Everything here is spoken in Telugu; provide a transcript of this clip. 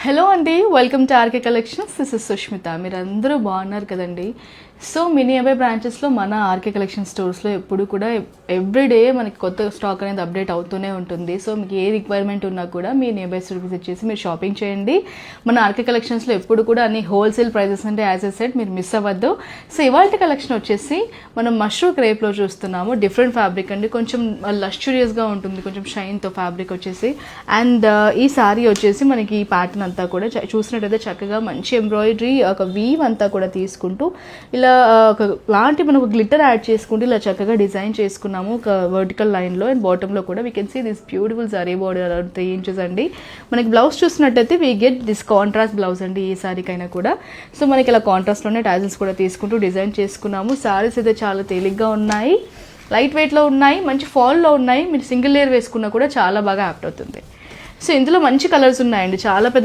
హలో అండి, welcome to RK Collections. This is Sushmita. మీరు అందరూ బాగున్నారు కదండి. సో మీ నియర్బై బ్రాంచెస్లో మన ఆర్కే కలెక్షన్ స్టోర్స్లో ఎప్పుడు కూడా ఎవ్రీడే మనకి కొత్త స్టాక్ అనేది అప్డేట్ అవుతూనే ఉంటుంది. సో మీకు ఏ రిక్వైర్మెంట్ ఉన్నా కూడా మీ నియర్బై స్టోర్ విజిట్ చేసి మీరు షాపింగ్ చేయండి. మన ఆర్కే కలెక్షన్స్లో ఎప్పుడు కూడా అన్ని హోల్సేల్ ప్రైజెస్ అంటే యాజ్ ఎ సెట్ మీరు మిస్ అవ్వద్దు. సో ఇవాళ కలెక్షన్ వచ్చేసి మనం మష్రూమ్ క్రేప్లో చూస్తున్నాము. డిఫరెంట్ ఫ్యాబ్రిక్ అండి, కొంచెం లగ్జూరియస్గా ఉంటుంది, కొంచెం షైన్తో ఫ్యాబ్రిక్ వచ్చేసి. అండ్ ఈ సారీ వచ్చేసి మనకి ఈ ప్యాటర్న్ అంతా కూడా చూసినట్టయితే చక్కగా మంచి ఎంబ్రాయిడరీ, ఒక వీవ్ అంతా కూడా తీసుకుంటూ ఇలా ఒక లాంటి మనం ఒక గ్లిటర్ యాడ్ చేసుకుంటూ ఇలా చక్కగా డిజైన్ చేసుకున్నాము ఒక వర్టికల్ లైన్లో. అండ్ బాటంలో కూడా we can see this beautiful zari border around 3 inches అండి. మనకి బ్లౌజ్ చూసినట్టయితే we get this contrast blouse అండి ఈ సారీకైనా కూడా. సో మనకి ఇలా కాంట్రాస్ట్లోనే టాజిల్స్ కూడా తీసుకుంటూ డిజైన్ చేసుకున్నాము. సారీస్ అయితే చాలా తేలిగ్గా ఉన్నాయి, లైట్ వెయిట్లో ఉన్నాయి, మంచి ఫాల్లో ఉన్నాయి. మీరు సింగిల్ లేయర్ వేసుకున్నా కూడా చాలా బాగా యాప్ట్ అవుతుంది. సో ఇందులో మంచి కలర్స్ ఉన్నాయండి, చాలా పెద్ద